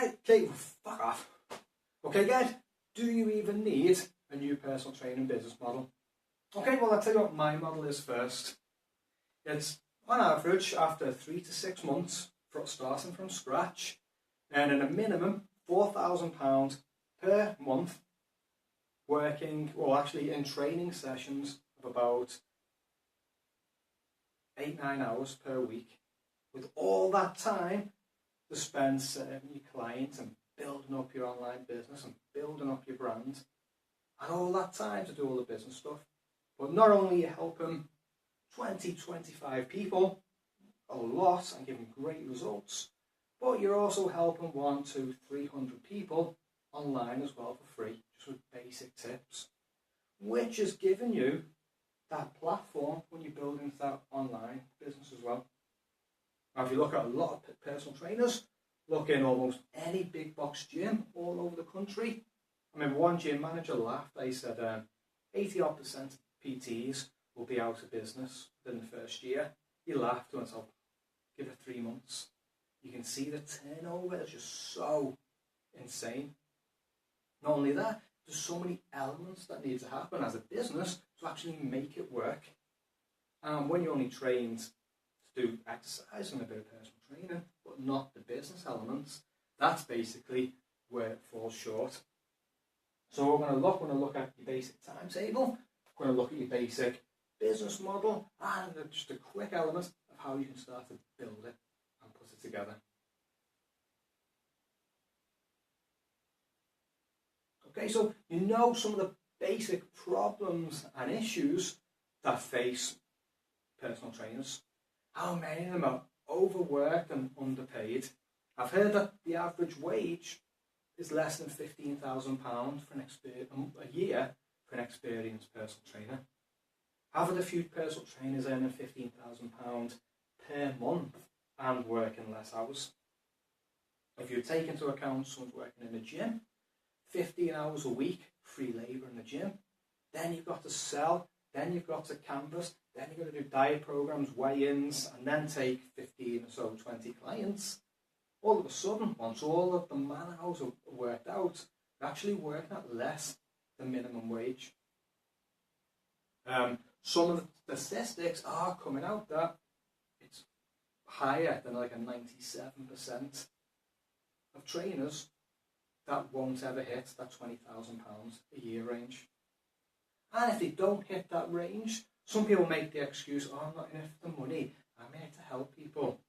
Right, okay, well, fuck off. Okay, guys, do you even need a new personal training business model? Okay, well, I'll tell you what my model is first. It's, on average, after 3 to 6 months, starting from scratch, earning a minimum £4,000 per month, working, or actually in training sessions of about 8-9 hours per week, with all that time to spend serving your clients and building up your online business and building up your brand, and all that time to do all the business stuff. But not only are you helping 20-25 people a lot and giving great results, but you're also helping 100-300 people online as well for free, just with basic tips, which is giving you that platform when you're building that online business as well. Now, if you look at a lot of personal trainers, look in almost any big box gym all over the country. I remember one gym manager laughed. They said 80% of PTs will be out of business within the first year. He laughed and said, give it 3 months. You can see the turnover is just so insane. Not only that, there's so many elements that need to happen as a business to actually make it work. And when you're only trained to do exercise and a bit of personal training, but not the business elements, that's basically where it falls short. So we're going to look at your basic timetable, we're going to look at your basic business model, and just a quick element of how you can start to build it and put it together. Okay, so you know some of the basic problems and issues that face personal trainers. How many of them are overworked and underpaid? I've heard that the average wage is less than £15,000 for a year for an experienced personal trainer. I've had a few personal trainers earning £15,000 per month and working less hours. If you take into account someone's working in a gym, 15 hours a week, free labour in the gym, then you've got to sell, then you've got to canvas, then you've got to do diet programs, weigh-ins, and then take 15 or so, 20 clients. All of a sudden, once all of the man hours are worked out, you're actually working at less than minimum wage. Some of the statistics are coming out that it's higher than like a 97% of trainers that won't ever hit that £20,000 a year range. And if they don't hit that range, some people make the excuse, oh, I'm not in it for the money, I'm in it to help people.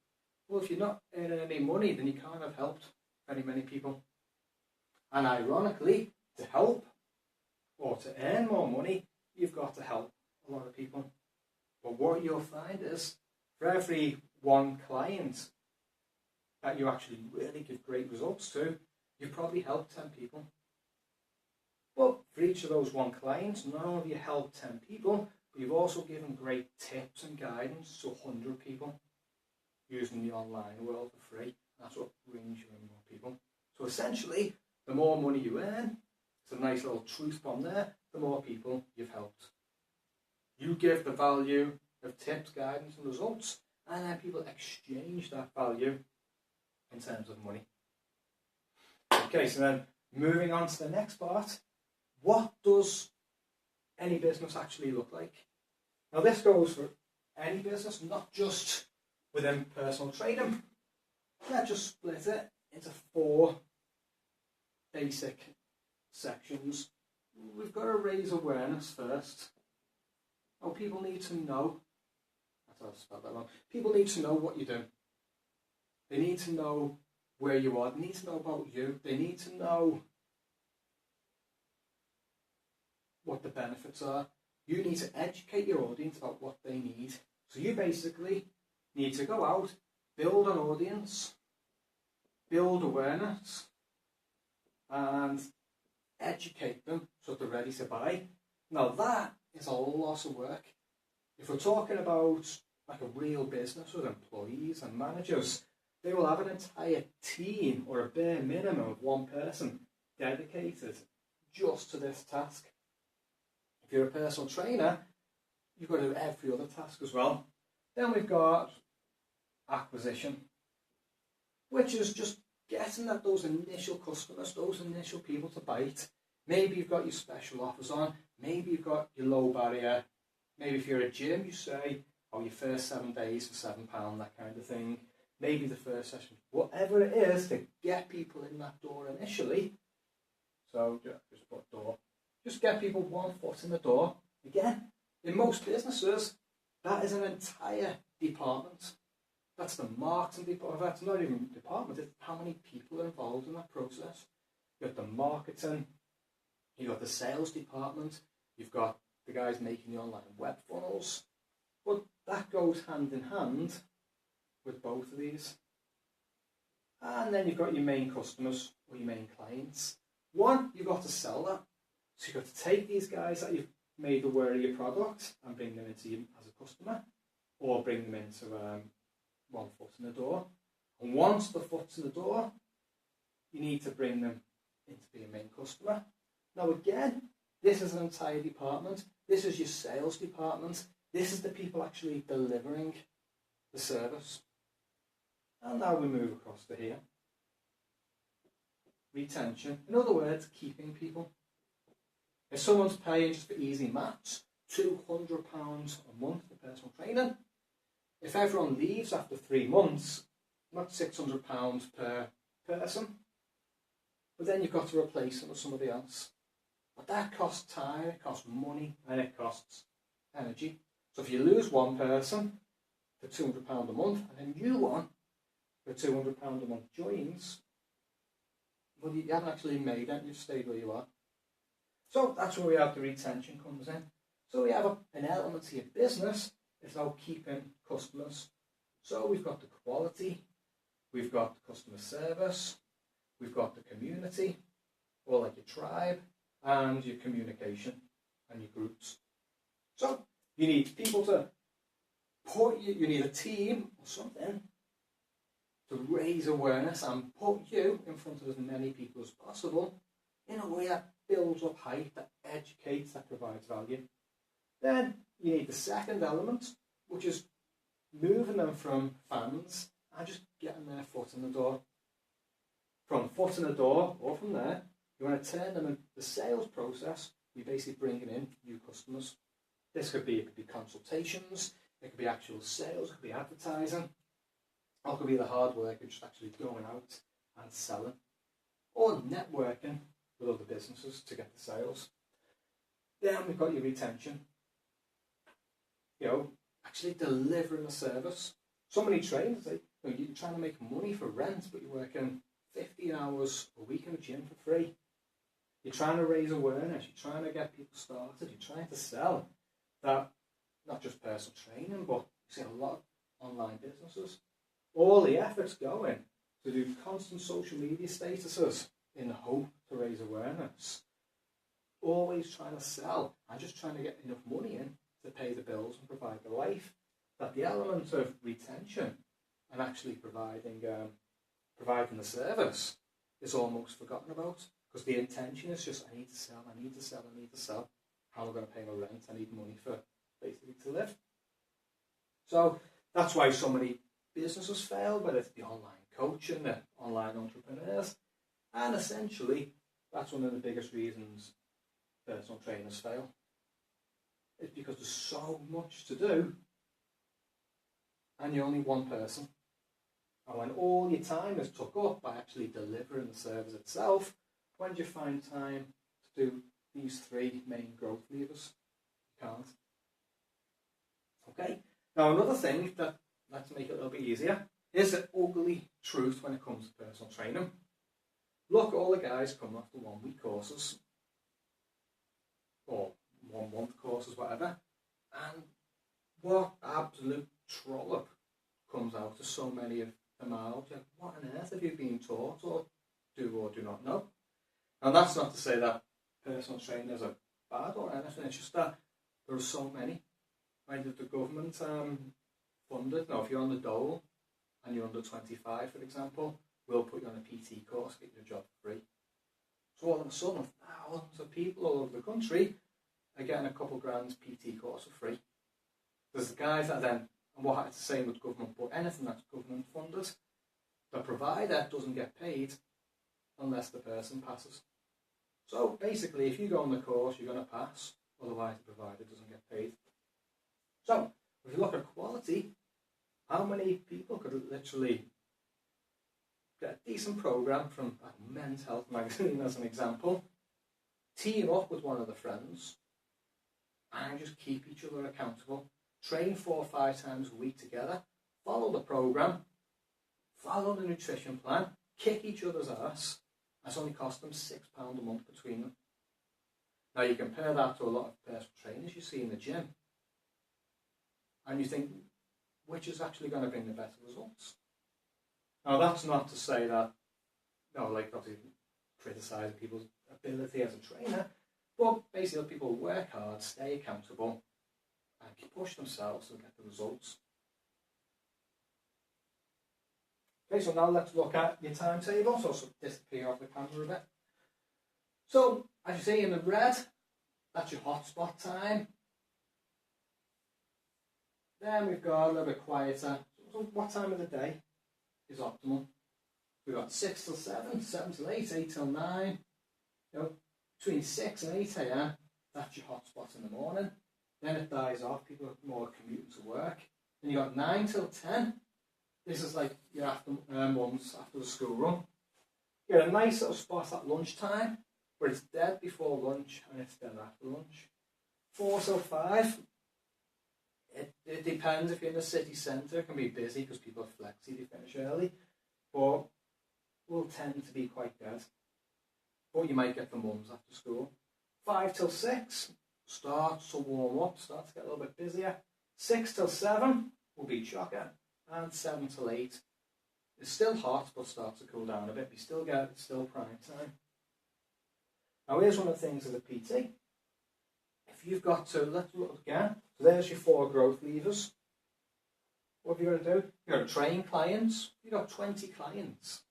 Well, if you're not earning any money, then you can't have helped very many people. And ironically, to help or to earn more money, you've got to help a lot of people. But what you'll find is, for every one client that you actually really give great results to, you've probably helped 10 people. But for each of those one clients, not only have you helped 10 people, but you've also given great tips and guidance to 100 people using the online world for free. That's what brings you in more people. So essentially, the more money you earn, it's a nice little truth bomb there, the more people you've helped. You give the value of tips, guidance and results, and then people exchange that value in terms of money. Okay, so then moving on to the next part, what does any business actually look like? Now this goes for any business, not just within personal training. Let's just split it into 4 basic sections. We've got to raise awareness first. Oh, people need to know. I spelled that wrong. People need to know what you do. They need to know where you are. They need to know about you. They need to know what the benefits are. You need to educate your audience about what they need. So you basically need to go out, build an audience, build awareness, and educate them so they're ready to buy. Now that is a lot of work. If we're talking about like a real business with employees and managers, they will have an entire team or a bare minimum of 1 person dedicated just to this task. If you're a personal trainer, you've got to do every other task as well. Then we've got acquisition, which is just getting at those initial customers, those initial people to bite. Maybe you've got your special offers on, maybe you've got your low barrier. Maybe if you're a gym, you say, oh, your first 7 days for £7, that kind of thing. Maybe the first session, whatever it is to get people in that door initially. So just put door. Just get people 1 foot in the door. Again, in most businesses, that is an entire department. That's the marketing department. That's not even a department. It's how many people are involved in that process. You've got the marketing. You've got the sales department. You've got the guys making the online web funnels. But that goes hand in hand with both of these. And then you've got your main customers or your main clients. One, you've got to sell that. So you've got to take these guys that you've made aware of your product and bring them into you as a customer, or bring them into 1 foot in the door. And once the foot's in the door, you need to bring them into being a main customer. Now again, this is an entire department. This is your sales department. This is the people actually delivering the service. And now we move across to here. Retention. In other words, keeping people. If someone's paying, just for easy maths, £200 a month for personal training, if everyone leaves after 3 months, that's £600 per person. But then you've got to replace them with somebody else. But that costs time, it costs money, and it costs energy. So if you lose one person for £200 a month, and a new one for £200 a month joins, well, you haven't actually made it, you've stayed where you are. So that's where we have the retention comes in. So we have an element to your business, it's about keeping customers. So we've got the quality, we've got the customer service, we've got the community, or like your tribe, and your communication and your groups. So you need people to put you need a team or something to raise awareness and put you in front of as many people as possible in a way that builds up hype, that educates, that provides value. Then you need the second element, which is moving them from fans and just getting their foot in the door. From foot in the door, or from there, you want to turn them into the sales process. You're basically bringing in new customers. This could be consultations, it could be actual sales, it could be advertising, or it could be the hard work of just actually going out and selling, or networking with other businesses to get the sales. Then we've got your retention. Actually delivering the service. So many trainers, you're trying to make money for rent, but you're working 15 hours a week in a gym for free. You're trying to raise awareness, you're trying to get people started, you're trying to sell that, not just personal training, but you see a lot of online businesses. All the effort's going to do constant social media statuses in the hope to raise awareness. Always trying to sell and just trying to get enough money in to pay the bills and provide the life, that the element of retention and actually providing the service is almost forgotten about, because the intention is just, I need to sell, I need to sell, I need to sell. How am I going to pay my rent? I need money for basically to live. So that's why so many businesses fail, whether it's the online coaching, the online entrepreneurs, and essentially that's one of the biggest reasons personal trainers fail. It's because there's so much to do and you're only one person. And when all your time is took up by actually delivering the service itself, when do you find time to do these 3 main growth levers? You can't. Okay, now another thing that, let's make it a little bit easier, is the ugly truth when it comes to personal training. Look, all the guys come after 1 week courses, or 1 month courses, whatever, and what absolute trollop comes out of so many of them out. What on earth have you been taught, or do not know? And that's not to say that personal trainers are bad or anything, it's just that there are so many. Either the government funded, now if you're on the dole and you're under 25, for example, we'll put you on a PT course, get you a job for free. So all of a sudden, thousands of people all over the country are getting a couple grand PT course for free. There's the guys that then, and what it's the same with government, but anything that's government funded, The provider doesn't get paid unless the person passes. So basically, if you go on the course, you're going to pass, otherwise the provider doesn't get paid. So, if you look at quality, how many people could literally get a decent program from Men's Health magazine as an example, team up with one of the friends, and just keep each other accountable, train 4 or 5 times a week together, follow the program, follow the nutrition plan, kick each other's ass. That's only cost them £6 a month between them. Now you compare that to a lot of personal trainers you see in the gym, and you think, which is actually going to bring the better results? Now that's not to say that, like obviously criticising people's ability as a trainer, but basically people work hard, stay accountable, and push themselves and get the results. Okay, so now let's look at your timetable. So disappear off the camera a bit. So, as you see in the red, that's your hotspot time. Then we've got a little bit quieter. So what time of the day is optimal? We've got 6 till 7, 7 till 8, 8 till 9. Between 6 and 8 a.m, that's your hotspot in the morning. Then it dies off, people are more commuting to work. Then you've got 9 till 10. This is like your months after the school run. You get a nice little spot at lunchtime, where it's dead before lunch and it's dead after lunch. 4 till 5. It depends. If you're in the city centre, it can be busy because people are flexi, they finish early, but will tend to be quite dead. But you might get the mums after school. 5 till 6, starts to warm up, starts to get a little bit busier. 6 till 7 will be chocker, and 7 till 8 is still hot but starts to cool down a bit. You still get it, still prime time. Now here's one of the things of the PT. If you've got to, let's look again. So there's your 4 growth levers. What have you got to do? You've got to train clients. You've got 20 clients,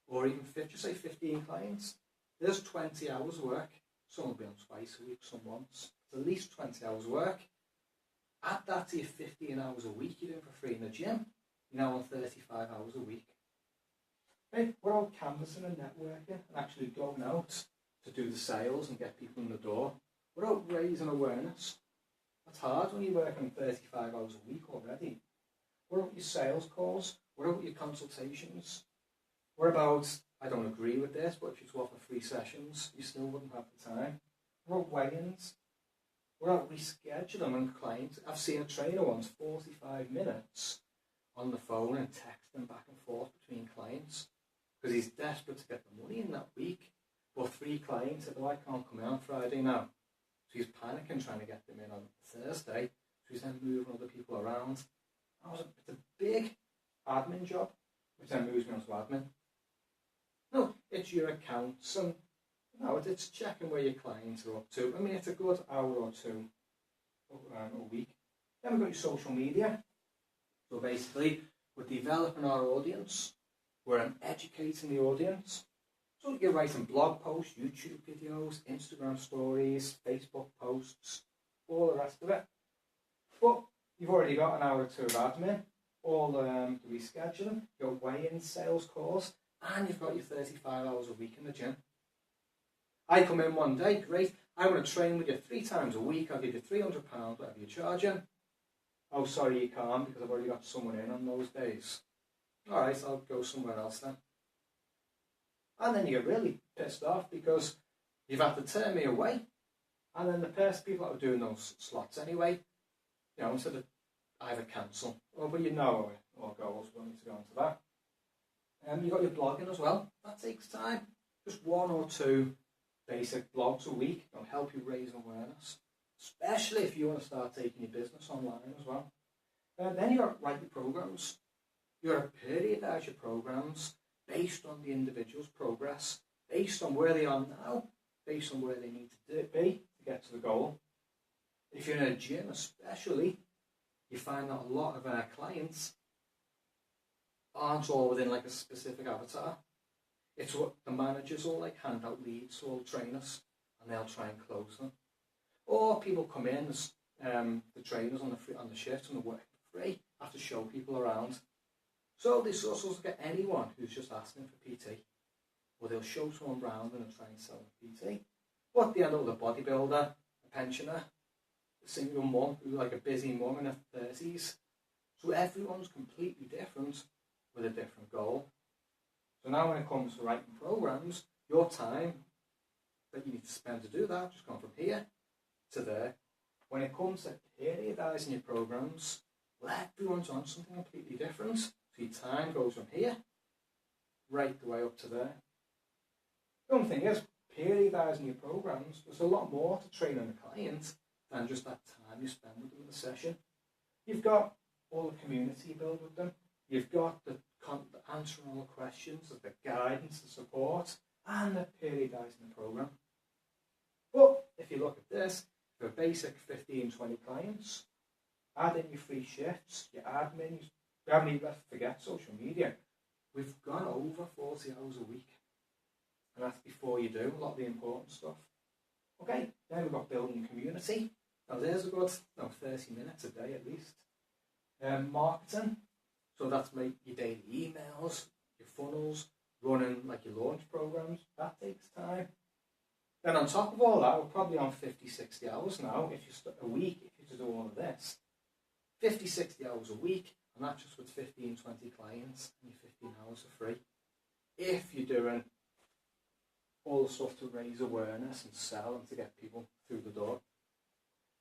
or even 15 clients. There's 20 hours work. Some will be on twice a week, some once. It's at least 20 hours work. Add that to your 15 hours a week you're doing for free in the gym. You're now on 35 hours a week. Okay, we're all canvassing and networking and actually going out to do the sales and get people in the door. We're out raising awareness. That's hard when you're working 35 hours a week already. What about your sales calls? What about your consultations? What about, I don't agree with this, but if you offer free sessions, you still wouldn't have the time. What about weigh-ins? What about rescheduling when clients? I've seen a trainer once, 45 minutes on the phone and texting back and forth between clients because he's desperate to get the money in that week. But 3 clients said, oh, I can't come in on Friday now. So he's panicking trying to get them in on Thursday. So he's then moving other people around. It's a big admin job, which then moves me on to admin. No, it's your accounts and it's checking where your clients are up to. I mean, it's a good hour or 2 a week. Then we've got your social media. So basically, we're developing our audience. We're educating the audience. So you're writing blog posts, YouTube videos, Instagram stories, Facebook posts, all the rest of it. But you've already got an hour or 2 of admin, all the rescheduling, your weigh-in sales calls, and you've got your 35 hours a week in the gym. I come in one day, great, I want to train with you 3 times a week, I'll give you £300, whatever you're charging. Oh, sorry, you can't because I've already got someone in on those days. All right, I'll go somewhere else then. And then you get really pissed off because you've had to turn me away. And then the people that are doing those slots anyway, instead of either cancel or go, we need to go into that. You've got your blogging as well. That takes time. Just 1 or 2 basic blogs a week will help you raise awareness, especially if you want to start taking your business online as well. Then you've got to write your programs. You've got to periodise your programs based on the individual's progress, based on where they are now, based on where they need to be to get to the goal. If you're in a gym especially, you find that a lot of our clients aren't all within like a specific avatar. It's what the managers all like hand out leads to all the trainers and they'll try and close them. Or people come in as the trainers on the shift and they work for free, have to show people around. So they sort of get anyone who's just asking for PT, or they'll show someone round and try and sell them PT. But they end up with a bodybuilder, a pensioner, a single mum who's like a busy mum in her 30s. So everyone's completely different with a different goal. So now when it comes to writing programs, your time that you need to spend to do that just gone from here to there. When it comes to periodising your programs, well, everyone's on something completely different. So your time goes from here right the way up to there. The only thing is, periodising your programs, there's a lot more to training a client than just that time you spend with them in the session. You've got all the community you build with them. You've got the answering all the questions, the guidance, the support, and the periodising the program. But if you look at this, for basic 15, 20 clients, add in your free shifts, your admin, you haven't even left to forget social media. We've gone over 40 hours a week. And that's before you do a lot of the important stuff. Okay, then we've got building community. Now there's a good 30 minutes a day at least. Marketing, so that's like your daily emails, your funnels, running like your launch programs. That takes time. Then on top of all that, we're probably on 50, 60 hours now if you a week if you do all of this. 50, 60 hours a week, and that's just with 15, 20 clients, and your 15 hours are free. If you're doing all the stuff to raise awareness and sell and to get people through the door.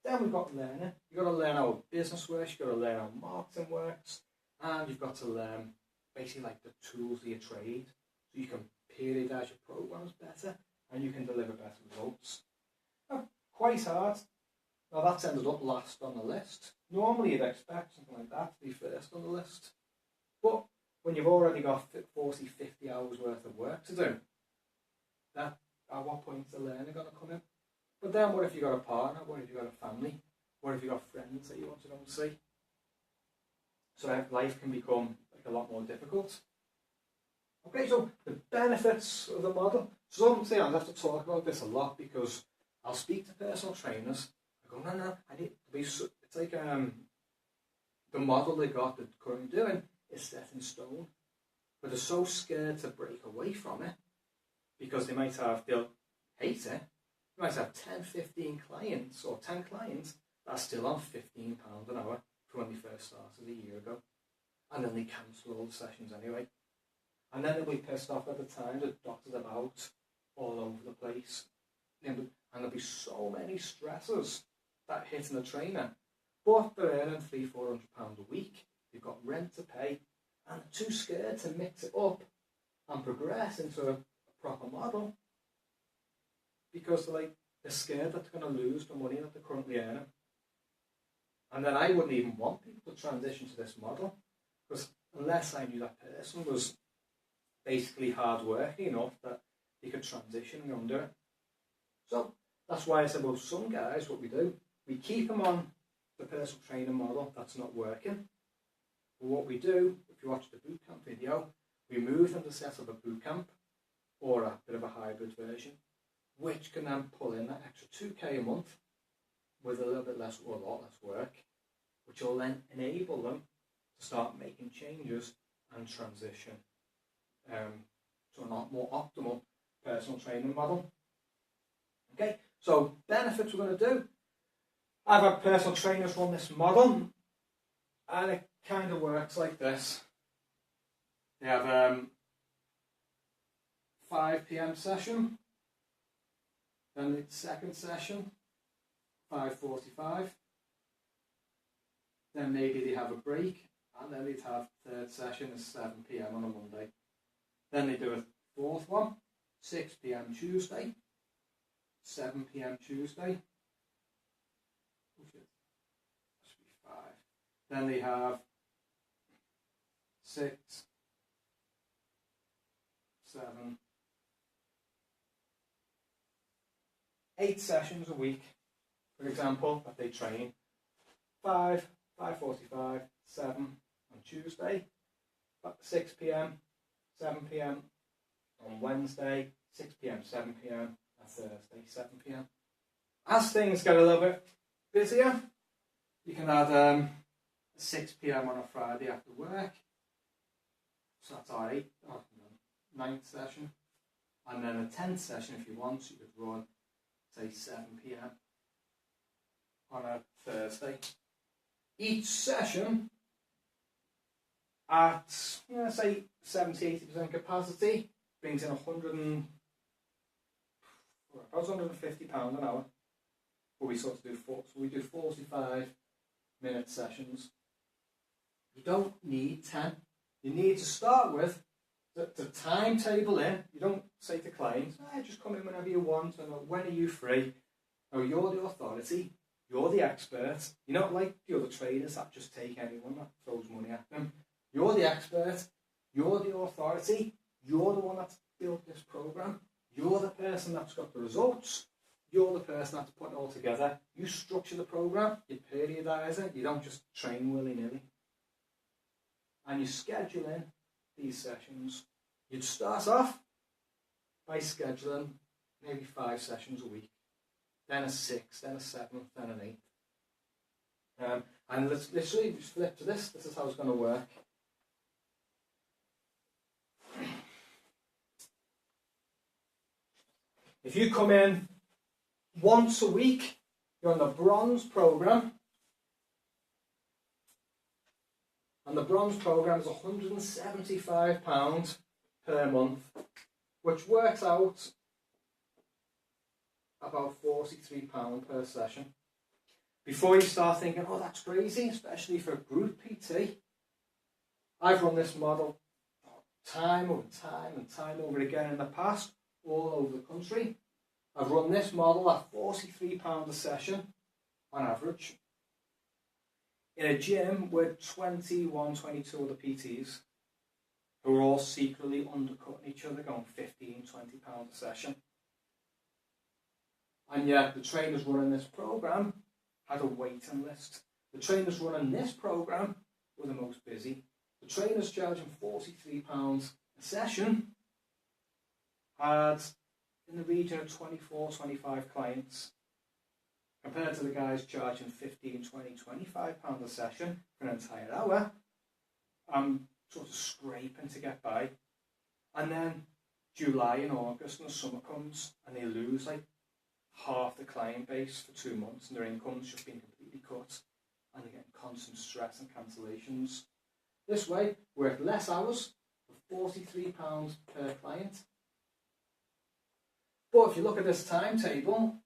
Then we've got learning. You've got to learn how business works, you've got to learn how marketing works, and you've got to learn basically like the tools of your trade so you can periodise your programs better and you can deliver better results. Now, quite hard. Now that's ended up last on the list. Normally you'd expect something like that to be first on the list. But when you've already got 40, 50 hours worth of work to do, that at what point is the learning going to come in? But then what if you've got a partner? What if you've got a family? What if you've got friends that you want to go and see? So life can become like a lot more difficult. Okay, so the benefits of the model. Something I have to talk about this a lot because I'll speak to personal trainers. I go, no, I need to be. It's like the model they got that they're currently doing is set in stone, but they're so scared to break away from it because they'll hate it. You might have 10, 15 clients or 10 clients that are still on £15 an hour from when they first started a year ago. And then they cancel all the sessions anyway. And then they'll be pissed off at the time, they're dotted about all over the place. And there'll be so many stresses that hitting a trainer. But they're earning £300, £400 a week. They've got rent to pay. And they're too scared to mix it up and progress into a proper model. Because they're scared that they're going to lose the money that they're currently earning. And then I wouldn't even want people to transition to this model, because unless I knew that person was basically hard working enough that they could transition and go and do it. So that's why I said, well, some guys, what we do, we keep them on the personal training model that's not working. But what we do, if you watch the bootcamp video, we move them to set up a bootcamp or a bit of a hybrid version, which can then pull in that extra 2k a month with a little bit less or a lot less work, which will then enable them to start making changes and transition to a lot more optimal personal training model. Okay, so benefits we're going to do. I've had personal trainers run this model, and it kind of works like this. They have 5 p.m. session. Then the second session, 5:45. Then maybe they have a break, and then they'd have third session at 7 p.m. on a Monday. Then they do a fourth one, 6 p.m. Tuesday, 7 p.m. Tuesday. Oh shit, that should be 5. Then they have 6, 7, 8 sessions a week, for example, that they train. 5, 5:45, 7 on Tuesday, 6 p.m, 7 p.m. on Wednesday, 6 p.m, 7 p.m, and Thursday, 7 p.m. As things get a little bit busier, you can add 6 p.m. on a Friday after work, So that's our ninth session. And then a 10th session, if you want, you could run, say, 7 p.m. on a Thursday. Each session at, say, 70-80% capacity brings in about £150 an hour. But we sort of do 45-minute sessions. You don't need 10. You need to start with the timetable in. You don't say to clients, just come in whenever you want, and when are you free? No, you're the authority. You're the expert. You're not like the other traders that just take anyone that throws money at them. You're the expert. You're the authority. You're the one that's built this program. You're the person that's got the results. You're the person that's putting it all together. You structure the program. You periodise it. You don't just train willy-nilly. And you schedule in these sessions. You'd start off by scheduling maybe 5 sessions a week, then a 6, then a 7, then an 8. And let's literally just flip to this. This is how it's going to work. If you come in once a week, you're on the bronze program. And the bronze program is £175 per month, which works out about £43 per session. Before you start thinking, oh, that's crazy, especially for group PT, I've run this model time over time and time over again in the past, all over the country. I've run this model at £43 a session on average. In a gym with 21, 22 other PTs who are all secretly undercutting each other, going £15, £20 a session. And yet the trainers running this program had a waiting list. The trainers running this program were the most busy. The trainers charging £43 a session had in the region of 24, 25 clients, compared to the guys charging £15, £20, £25 a session for an entire hour. I'm sort of scraping to get by. And then July and August and the summer comes and they lose like half the client base for 2 months, and their income's just been completely cut, and they're getting constant stress and cancellations. This way, work less hours for £43 per client. But if you look at this timetable,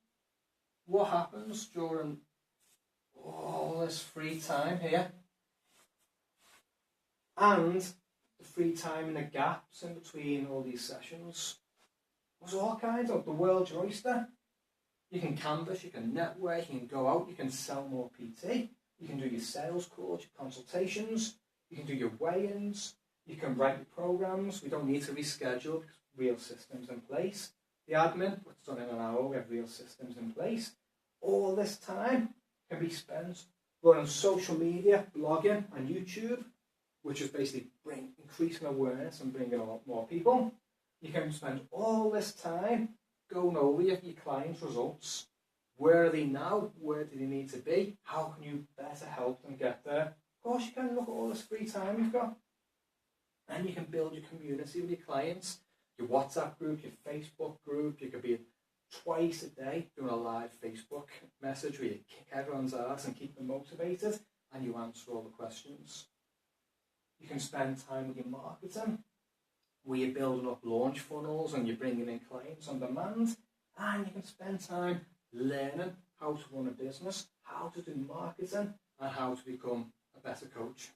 what happens during all this free time here and the free time in the gaps in between all these sessions? There's all kinds of the world's your oyster. You can canvas, you can network, you can go out, you can sell more PT, you can do your sales calls, your consultations, you can do your weigh-ins, you can write your programs. We don't need to reschedule because real systems in place. The admin, what's done in an hour, we have real systems in place. All this time can be spent running social media, blogging and YouTube, which is basically increasing awareness and bringing a lot more people. You can spend all this time going over your clients' results. Where are they now? Where do they need to be? How can you better help them get there? Of course, you can look at all this free time you've got. And you can build your community with your clients, your WhatsApp group, your Facebook group. You could be twice a day doing a live Facebook message where you kick everyone's ass and keep them motivated, and you answer all the questions. You can spend time with your marketing, where you're building up launch funnels and you're bringing in clients on demand, and you can spend time learning how to run a business, how to do marketing, and how to become a better coach.